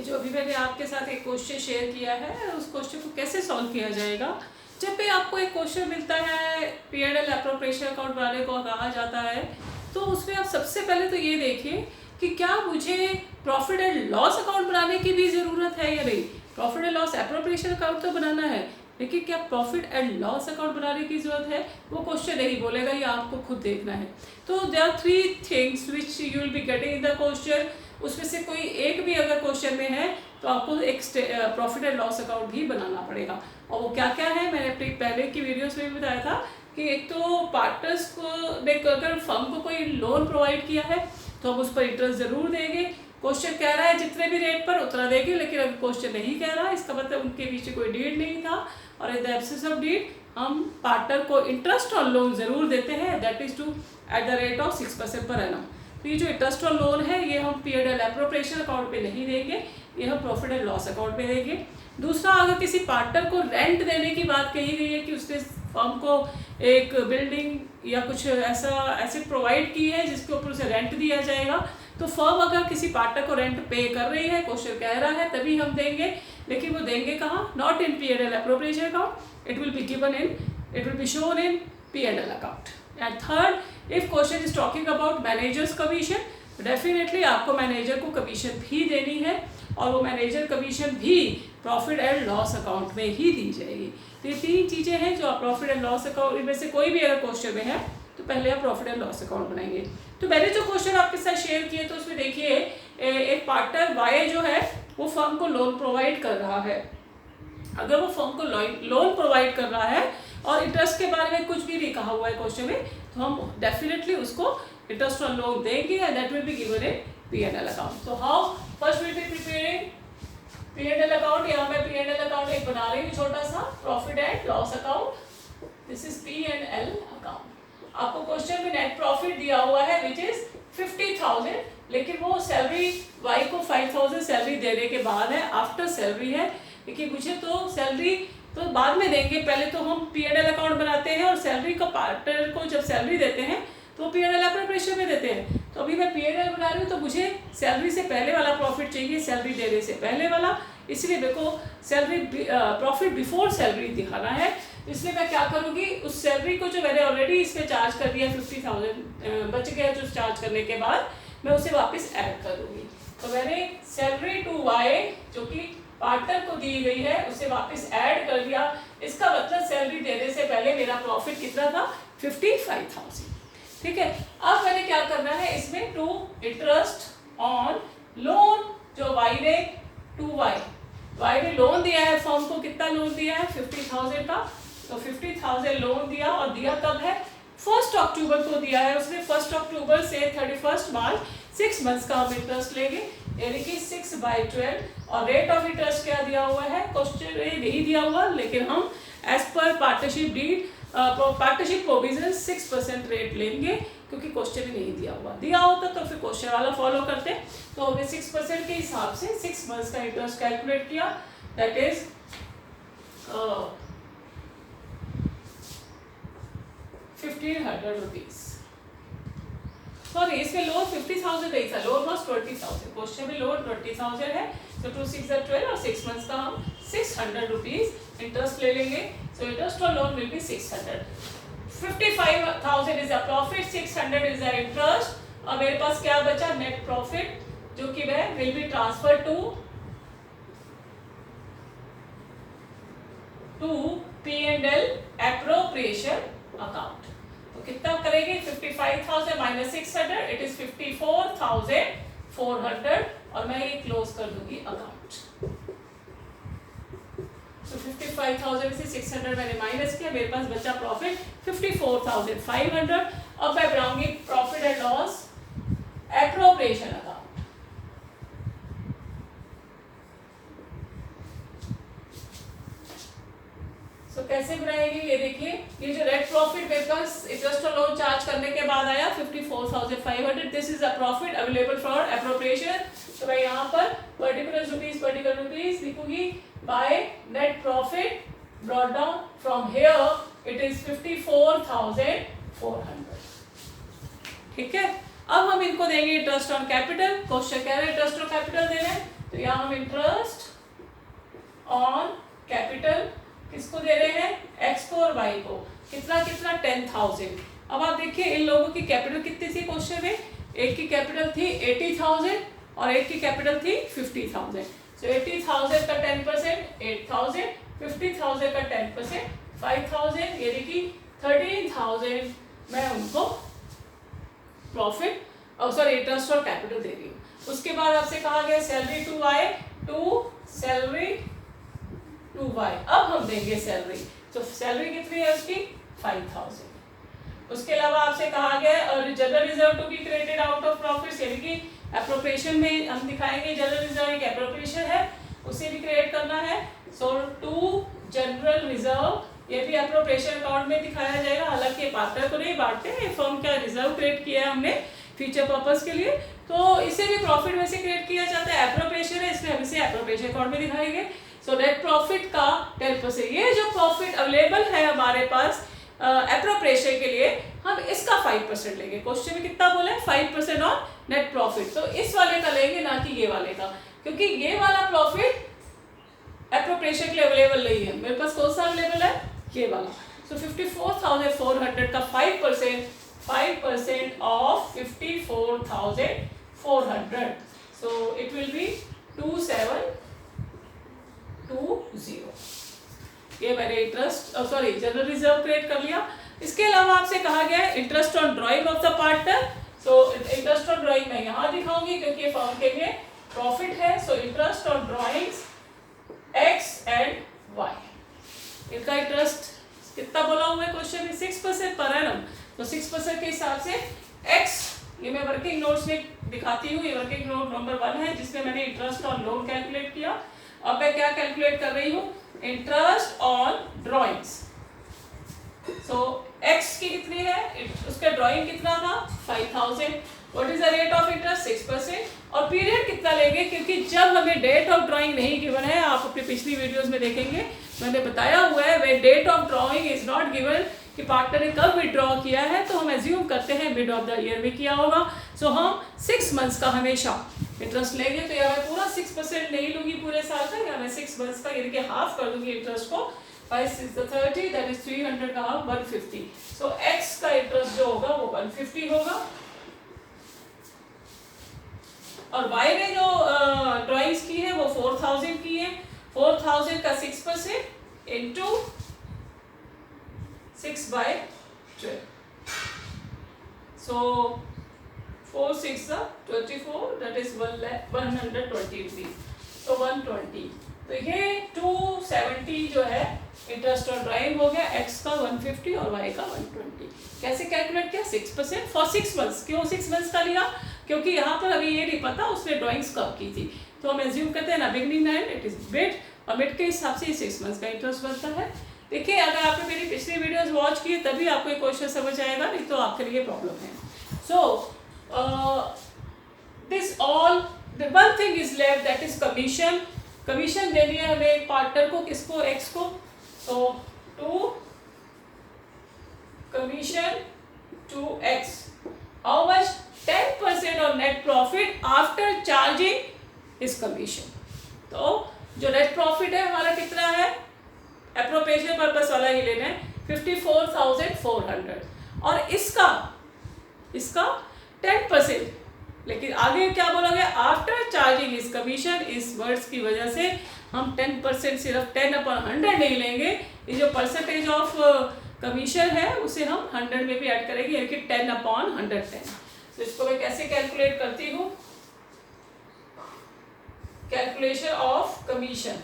जो अभी मैंने आपके साथ एक क्वेश्चन शेयर किया है, उस क्वेश्चन को कैसे सॉल्व किया जाएगा। जब भी आपको एक क्वेश्चन मिलता है, P&L एप्रोप्रिएशन अकाउंट बनाने को कहा जाता है, तो उसमें आप सबसे पहले तो ये देखिए कि क्या मुझे प्रॉफिट एंड लॉस अकाउंट बनाने की भी ज़रूरत है या नहीं। Profit and loss appropriation account तो बनाना है, लेकिन क्या प्रॉफिट एंड लॉस अकाउंट बनाने की ज़रूरत है, वो क्वेश्चन नहीं बोलेगा, ये आपको खुद देखना है। तो there are 3 things which you will be getting in the question. उसमें से कोई एक भी अगर क्वेश्चन में है तो आपको एक प्रॉफिट एंड लॉस अकाउंट भी बनाना पड़ेगा। और वो क्या क्या है, मैंने अपनी पहले की वीडियोस में भी बताया था कि एक तो पार्टनर्स को अगर फर्म को कोई लोन प्रोवाइड किया है तो हम उस पर इंटरेस्ट ज़रूर देंगे। क्वेश्चन कह रहा है जितने भी रेट पर उतना देंगे, लेकिन अगर क्वेश्चन नहीं कह रहा, इसका मतलब उनके पीछे कोई डीड नहीं था, और in the absence of deed हम पार्टनर को इंटरेस्ट ऑन लोन ज़रूर देते हैं, that is to at the rate of 6% per annum. तो ये जो इंटरेस्ट ऑन लोन है ये हम P&L एप्रोप्रिएशन अकाउंट पे नहीं देंगे, ये हम प्रॉफिट एंड लॉस अकाउंट पे देंगे। दूसरा, अगर किसी पार्टनर को रेंट देने की बात कही गई है कि उसने फर्म को एक बिल्डिंग या कुछ ऐसा एसेट प्रोवाइड की है जिसके ऊपर उसे रेंट दिया जाएगा, तो फर्म अगर किसी पार्टनर को रेंट पे कर रही है, क्वेश्चन कह रहा है, तभी हम देंगे। लेकिन वो देंगे कहाँ? Not in P&L appropriation account, it will be shown in P&L account. And third, if question is talking about managers commission, definitely आपको मैनेजर को कमीशन भी देनी है, और वो मैनेजर कमीशन भी प्रॉफिट एंड लॉस अकाउंट में ही दी जाएगी। तो ये 3 चीज़ें हैं जो आप प्रॉफिट एंड लॉस अकाउंट में से कोई भी अगर क्वेश्चन में है तो पहले आप प्रॉफिट एंड लॉस अकाउंट बनाएंगे। तो मैंने जो क्वेश्चन आपके साथ शेयर किए तो उसमें देखिए एक पार्टनर वाई जो है वो फर्म को लोन प्रोवाइड कर रहा है। अगर वो फर्म को लोन प्रोवाइड कर रहा है और इंटरेस्ट के बारे में कुछ भी नहीं कहा हुआ है क्वेश्चन में, तो हम डेफिनेटली उसको इंटरेस्ट ऑन लोन देंगे and that will be given in P&L account. तो how first will be preparing P&L account. यहाँ मैं P&L अकाउंट एक बना रही हूँ छोटा सा, profit and loss account, this is P&L account. आपको क्वेश्चन में नेट प्रॉफिट दिया हुआ है विच इज 50,000, लेकिन वो सैलरी वाई को 5,000 सैलरी देने के बाद है, आफ्टर सैलरी है। लेकिन मुझे तो सैलरी तो बाद में देंगे, पहले तो हम P&L अकाउंट बनाते हैं और सैलरी को पार्टनर को जब सैलरी देते हैं तो P&L एप्रोप्रिएशन में देते हैं। तो अभी मैं P&L बना रही हूँ, तो मुझे सैलरी से पहले वाला प्रॉफिट चाहिए, सैलरी देने से पहले वाला, इसलिए मेरे को सैलरी प्रॉफिट बिफोर सैलरी दिखाना है। इसलिए मैं क्या करूँगी, उस सैलरी को जो मैंने ऑलरेडी इसमें चार्ज कर दिया 50,000 बच गया जो चार्ज करने के बाद, मैं उसे वापस ऐड कर दूँगी। तो मैंने सैलरी टू वाई जो कि पार्टनर को दी गई है उसे वापस ऐड कर दिया। इसका मतलब सैलरी देने से पहले मेरा प्रॉफिट कितना था? 55,000। ठीक है, अब मैंने क्या करना है इसमें, टू इंटरेस्ट ऑन लोन जो वाई ने टू वाई ने लोन दिया है फर्म को, कितना लोन दिया है? 50,000 का। तो 50,000 लोन दिया, और दिया कब है? 1 अक्टूबर को दिया है उसने। 1 अक्टूबर से 31 मार्च 6 मंथ्स का हम इंटरेस्ट लेंगे, यानी कि 6/12। और रेट ऑफ इंटरेस्ट क्या दिया हुआ है? क्वेश्चन में नहीं दिया हुआ, लेकिन हम as per partnership deed partnership provision 6% rate लेंगे, क्योंकि क्वेश्चन में नहीं दिया हुआ। दिया होता तो फिर क्वेश्चन वाला फॉलो करते। तो हमने 6% के हिसाब से 6 मंथ्स का इंटरेस्ट कैलकुलेट किया, दैट इज 1,500 रुपीज। सॉरी, इसमें लोन 50,000 नहीं था, लोन वॉज 20,000। क्वेश्चन में लोन 20,000 है, तो 2 6 12 और 6 मंथ्स का हम 600 रुपीज इंटरेस्ट ले लेंगे। सो इंटरेस्ट और loan will be 600। 55,000 is a profit, 600 is a interest, और मेरे पास क्या बचा? नेट प्रॉफिट, जो कि मैं will be transfer to P&L appropriation account. तो कितना करेंगे? 55,000 माइनस 600, इट इज 54,400, और मैं ये क्लोज कर दूंगी अकाउंट। तो 55,000 से 600 मैंने माइनस किया, मेरे पास बचा प्रॉफिट 54,500। अब मैं बनाऊंगी profit and loss appropriation account. तो कैसे बनाएंगे ये देखिए, ये जो नेट प्रॉफिट मेरे पास इंटरेस्ट और लोन चार्ज करने के बाद आया 54,500, this is a profit available for appropriation. तो मैं यहाँ पर पर्टिकुलर रुपीज लिखूंगी, by net profit brought down from here it is 54,400। ठीक है, अब हम इनको देंगे इंटरेस्ट ऑन कैपिटल। क्वेश्चन कह रहे हैं इंटरेस्ट ऑन कैपिटल दे रहे हैं, तो यहाँ हम इंटरेस्ट ऑन कैपिटल किसको दे रहे हैं, एक्स को और वाई को, कितना कितना 10,000। अब आप देखिए इन लोगों की कैपिटल कितनी थी क्वेश्चन में, एक की कैपिटल थी 80,000 और एक की कैपिटल थी 50,000। सो 80,000 का 10% 8,000, 50,000 का 10% 5,000, यानी कि 13,000 मैं उनको प्रॉफिट और सॉरी इंटरेस्ट और कैपिटल दे रही हूँ। उसके बाद आपसे कहा गया salary to Y to salary to Y, अब हम देंगे सैलरी, तो सैलरी कितनी है उसकी 5,000। उसके अलावा आपसे कहा गया और general reserve to be created out of profits, यानी कि एप्रोप्रिएशन में हम दिखाएंगे जनरल रिजर्व एक एप्रोप्रिएशन है, उसे भी क्रिएट करना है। सो टू जनरल रिजर्व, ये भी एप्रोप्रिएशन अकाउंट में दिखाया जाएगा, हालांकि पार्टनर को नहीं बांटते, फर्म का रिजर्व क्रिएट किया है हमने फ्यूचर पर्पस के लिए, तो इसे भी प्रॉफिट में से क्रिएट किया जाता है, एप्रोप्रिएशन है इसलिए हम इसे एप्रोप्रिएशन अकाउंट में दिखाएंगे। सो नेट प्रॉफिट का 10%, ये जो प्रॉफिट अवेलेबल है हमारे पास एप्रोप्रिएशन के लिए, हम इसका 5% लेंगे। क्वेश्चन में कितना बोला है 5% ऑन नेट प्रॉफिट, तो इस वाले का लेंगे ना कि ये वाले का, क्योंकि ये वाला प्रॉफिट एप्रोप्रिएशन के लिए अवेलेबल नहीं है, मेरे पास कौन सा अवेलेबल है, ये वाला। सो 54,400 का 5% of 54,400, so it will be 2720। ये मैंने interest sorry general reserve create कर लिया। इसके अलावा आपसे कहा गया है interest on drying of the partner, so interest on drawing मैं यहाँ दिखाऊंगी क्योंकि ये फर्म के लिए प्रॉफिट है। So interest on drawings X and Y, इनका इंटरेस्ट कितना बोला हुआ है क्वेश्चन में 6% पर एनम, तो 6% के हिसाब से एक्स, ये मैं वर्किंग नोट्स में दिखाती हूँ, ये वर्किंग नोट नंबर 1 है जिसमें मैंने इंटरेस्ट ऑन लोन कैलकुलेट किया। अब मैं क्या कैलकुलेट कर रही हूँ, interest on drawings. So x की कितनी है, उसका ड्राइंग कितना था 5,000, what is the rate of interest 6%, और पीरियड कितना लेंगे, क्योंकि जब हमें डेट ऑफ ड्राइंग नहीं गिवन है, आप अपनी पिछली वीडियोस में देखेंगे मैंने बताया हुआ है, way date of drawing is not given कि पार्टनर ने कब विड्रॉ किया है, तो हम एज्यूम करते हैं मिड ऑफ द ईयर में किया होगा। सो हम 6 मंथ्स का हमेशा इंटरेस्ट लेंगे, तो या मैं पूरा 6% नहीं लूंगी पूरे साल का, या मैं 6 मंथ्स का यानी कि हाफ कर दूंगी इंटरेस्ट को, 5 6 30, दैट इज 300 का हाफ 150। सो एक्स का इंटरेस्ट जो होगा वो 150 होगा, और वाई ने जो ड्राइंग्स की है वो 4,000 की है, 4,000 का 6% into 6/12, so 4 6 24, that is 120 rupees, so 120, तो ये 270 जो है इंटरेस्ट ऑन ड्राइंग हो गया, एक्स का 150 और वाई का 120। कैसे कैलकुलेट किया 6% फॉर 6 मंथ्स, क्यों 6 मंथ्स का लिया, क्योंकि यहाँ पर अभी ये नहीं पता उसने ड्राइंग्स कब की थी, तो हम एज्यूम करते हैं ना बिगनिंग ना एंड, इट इज मिड, और मिड के हिसाब से 6 मंथ्स का इंटरेस्ट बनता है। देखिए अगर आपने मेरी पिछली वीडियोस वॉच की तभी आपको एक क्वेश्चन समझ आएगा, नहीं तो आपके लिए प्रॉब्लम है। So this all the one thing is left, that is commission. Commission देनी है हमें एक पार्टनर को, किसको, एक्स को, so to commission to x, how much 10% of net profit after charging his commission। तो जो नेट प्रॉफिट है हमारा कितना है, एप्रोप्रिएशन पर्पस वाला ही लेना है 54,400, और इसका 10%, लेकिन आगे क्या बोला गया, आफ्टर चार्जिंग इस कमीशन, इस वर्ड्स की वजह से हम 10% सिर्फ 10/100 नहीं लेंगे, ये जो परसेंटेज ऑफ कमीशन है उसे हम 100 में भी ऐड करेंगे, यानी कि 10/110। तो इसको मैं कैसे कैलकुलेट करती हूँ, कैलकुलेशन ऑफ कमीशन,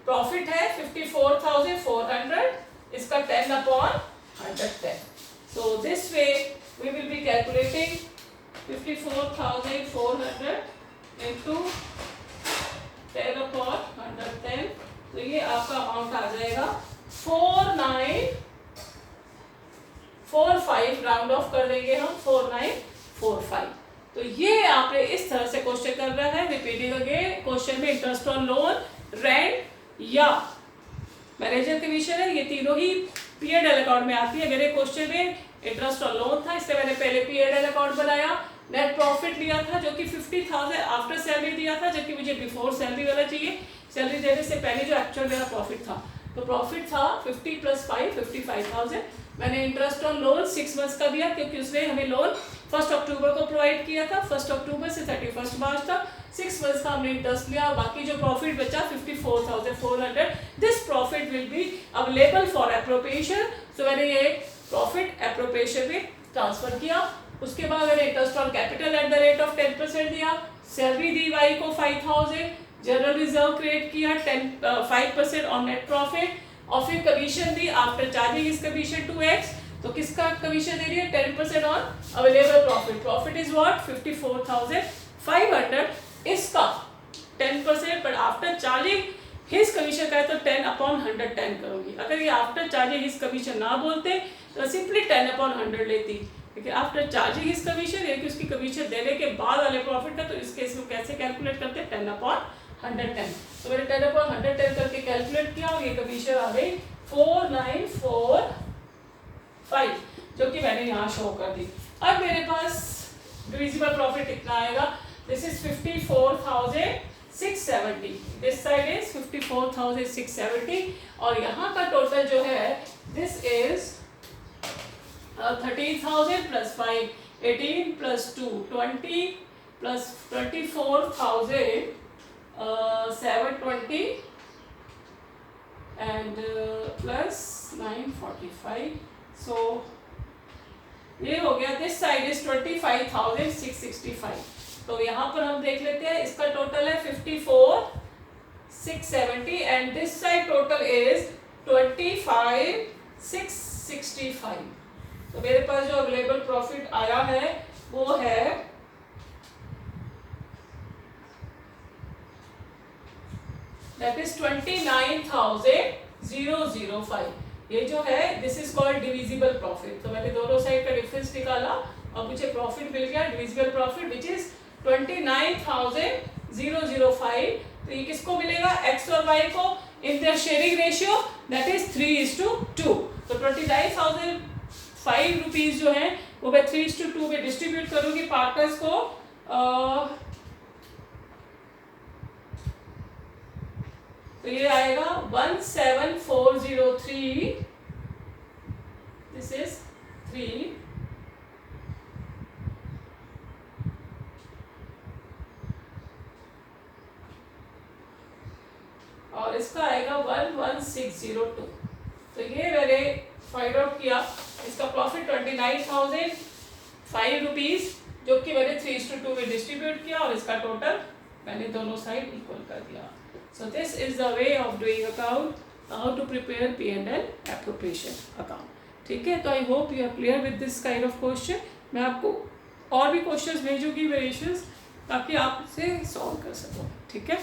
प्रॉफिट है 54,400, इसका 10/110, so this way we will be calculating 54,400 into 10/110, तो ये आपका अमाउंट आ जाएगा 4945, राउंड ऑफ कर देंगे हम 4945। तो ये आपने इस तरह से क्वेश्चन कर रहा है, रिपीटिंग अगेन, क्वेश्चन में इंटरेस्ट ऑन लोन, रेंट या मैनेजर कमीशन है, ये तीनों ही P&L अकाउंट में आती है। मेरे क्वेश्चन में इंटरेस्ट और लोन था, इससे मैंने पहले P&L अकाउंट बनाया, नेट प्रॉफिट लिया था जो कि 50,000 आफ्टर सैलरी दिया था, जबकि मुझे बिफोर सैलरी वाला चाहिए, सैलरी देने से पहले जो एक्चुअल मेरा प्रॉफिट था। तो प्रॉफिट था 50 + 5 55,000। मैंने इंटरेस्ट ऑन लोन 6 मंथ्स का दिया क्योंकि उसने हमें लोन 1 अक्टूबर को प्रोवाइड किया था, 1 अक्टूबर से 31 मार्च तक 6 मंथ्स का हमने इंटरेस्ट लिया। बाकी जो प्रॉफिट बचा 54,400, this profit will be available for appropriation. So मैंने ये प्रॉफिट एप्रोप्रिएशन में ट्रांसफर किया। उसके बाद मैंने interest on capital eight the rate of 10% दिया, सैलरी दी वाई को 5,000, जनरल रिजर्व क्रिएट किया 5% ऑन नेट प्रॉफिट, और फिर कमीशन दी आफ्टर चार्जिंग इस कमीशन टू एक्स। तो किसका कमीशन दे रही है? 10% on available profit. Profit is what? 54,500। इसका 10% पर आफ्टर चार्जिंग हिज कमीशन का है तो 10/110 करूंगी। अगर ये आफ्टर चार्जिंग हिज कमीशन ना बोलते तो सिंपली 10/100 लेती, लेकिन आफ्टर चार्जिंग हिज कमीशन यानी कि उसकी कमीशन देने के बाद वाले प्रॉफिट का, तो इस केस में कैसे कैलकुलेट करते हैं? 10/110। तो मैंने 10/110 करके कैलकुलेट किया और ये कमीशन आ गई 4945, जो कि मैंने यहाँ शो कर दी। अब मेरे पास डिविजिबल प्रॉफिट कितना आएगा? This is 54,670, this side is 54,670, और यहाँ का टोटल जो है this is 13,000 + 5 18 + 2 20 + 24,720 and plus 945. So ये हो गया, दिस साइड इज 25,665। तो यहाँ पर हम देख लेते हैं, इसका टोटल है 54,670 and this side total is 25,665। तो मेरे पास जो अवेलेबल प्रॉफिट आया है वो है दैट इज 29,005। ये जो है this is called divisible profit. तो मैंने दोनों साइड का डिफरेंस निकाला और मुझे प्रॉफिट मिल गया डिविजिबल प्रॉफिट विच इज 29,005। तो ये किसको मिलेगा? एक्स और वाई को in their sharing ratio that is 3:2। तो 29,005 रुपीज जो है वो मैं 3:2 में डिस्ट्रीब्यूट करूंगी पार्टनर्स को। तो ये आएगा 17,403, दिस इज 3, और इसका आएगा 11,602। तो ये मैंने फाइंड आउट किया, इसका प्रॉफिट 29,005 रुपीज, जो कि मैंने 3:2 में डिस्ट्रीब्यूट किया, और इसका टोटल मैंने दोनों साइड इक्वल कर दिया। So this is the way of doing account, how to prepare P&L appropriation account. ठीक है, तो I hope you are clear with this kind of question. मैं आपको और भी क्वेश्चंस भेजूंगी वेरिएशंस ताकि आप इसे सॉल्व कर सको। ठीक है।